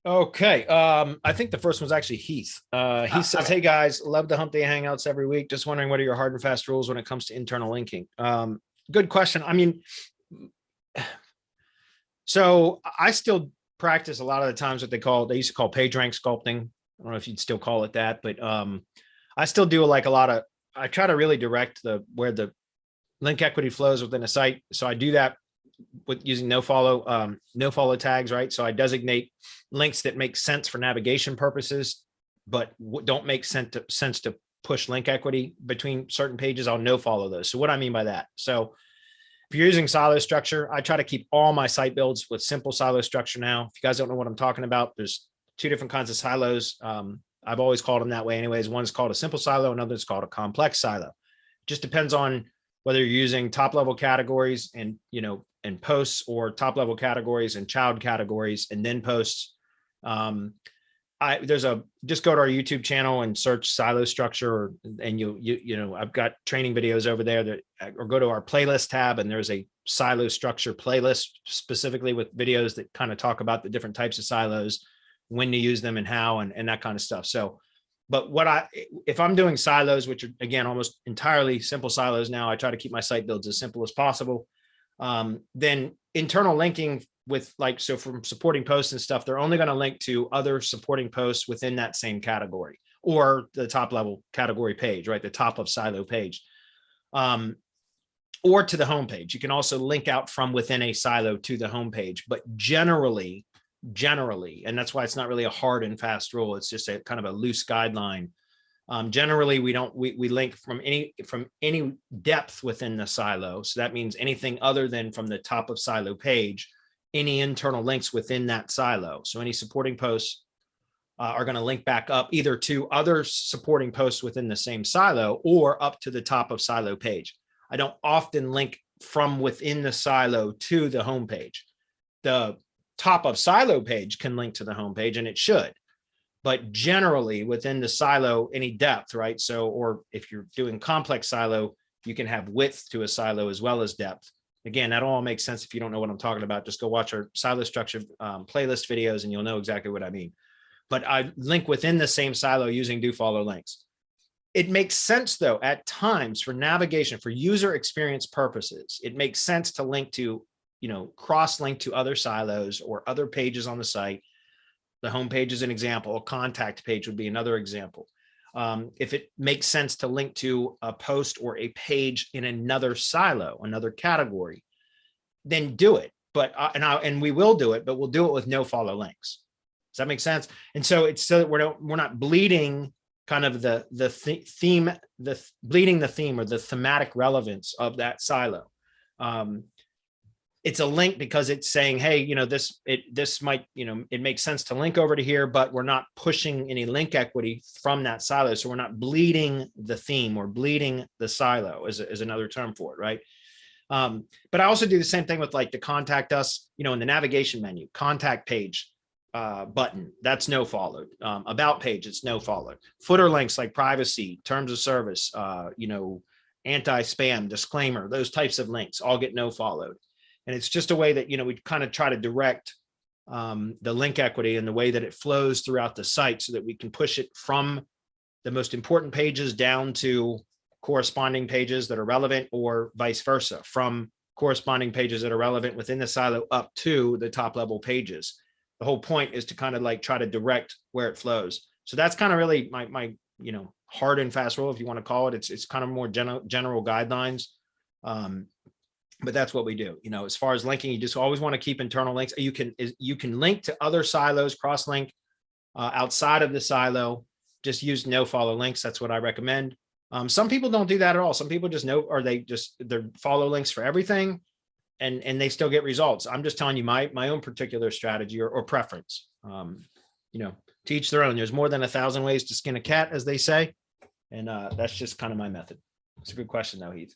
Okay. I think the first one's actually Heath. He says, Okay. "Hey guys, love the Hump Day Hangouts every week. Just wondering what are your hard and fast rules when it comes to internal linking?" Good question. I mean, so I still practice a lot of the times what they used to call page rank sculpting. I don't know if you'd still call it that, but I still do like a lot of. I try to really direct the where the link equity flows within a site. So I do that with using no follow tags, right? So I designate links that make sense for navigation purposes, but don't make sense to push link equity between certain pages. I'll no follow those. So what I mean by that, so if you're using silo structure, I try to keep all my site builds with simple silo structure now. If you guys don't know what I'm talking about, there's two different kinds of silos. I've always called them that way anyways. One's called a simple silo, another is called a complex silo. It just depends on whether you're using top level categories and posts, or top level categories and child categories and then posts. Just go to our YouTube channel and search silo structure, and I've got training videos over there or go to our playlist tab, and there's a silo structure playlist specifically with videos that kind of talk about the different types of silos, when to use them and how, and that kind of stuff. So, but if I'm doing silos, which are again almost entirely simple silos now, I try to keep my site builds as simple as possible. Then internal linking so from supporting posts and stuff, they're only going to link to other supporting posts within that same category or the top level category page, right? The top of silo page, or to the homepage. You can also link out from within a silo to the homepage, but generally, and that's why it's not really a hard and fast rule. It's just a kind of a loose guideline. Generally, we link from any depth within the silo. So that means anything other than from the top of silo page, any internal links within that silo. So any supporting posts are going to link back up either to other supporting posts within the same silo or up to the top of silo page. I don't often link from within the silo to the homepage. The top of silo page can link to the homepage, and it should. But generally within the silo, any depth, right? So, or if you're doing complex silo, you can have width to a silo as well as depth. Again, that all makes sense. If you don't know what I'm talking about, just go watch our silo structure playlist videos and you'll know exactly what I mean. But I link within the same silo using do follow links. It makes sense though, at times for navigation, for user experience purposes, it makes sense to link to, cross link to other silos or other pages on the site. The homepage is an example. A contact page would be another example. If it makes sense to link to a post or a page in another silo, another category, then do it. But and we will do it, but we'll do it with no follow links. Does that make sense? And so it's so that we're not bleeding kind of bleeding the theme or the thematic relevance of that silo. It's a link because it's saying, hey, this might, it makes sense to link over to here, but we're not pushing any link equity from that silo. So we're not bleeding the theme or bleeding the silo is another term for it, right? But I also do the same thing with like the contact us, in the navigation menu, contact page button, that's no followed. About page, it's no followed. Footer links like privacy, terms of service, anti-spam, disclaimer, those types of links all get no followed. And it's just a way that, we kind of try to direct the link equity and the way that it flows throughout the site so that we can push it from the most important pages down to corresponding pages that are relevant, or vice versa, from corresponding pages that are relevant within the silo up to the top level pages. The whole point is to kind of like try to direct where it flows. So that's kind of really my hard and fast rule, if you want to call it. It's kind of more general guidelines. But that's what we do. As far as linking, you just always want to keep internal links. You can link to other silos, cross link outside of the silo. Just use no follow links. That's what I recommend. Some people don't do that at all. Some people just know, or they're follow links for everything, and they still get results. I'm just telling you my own particular strategy or preference. To each their own. There's more than 1,000 ways to skin a cat, as they say, and that's just kind of my method. It's a good question though, Heath.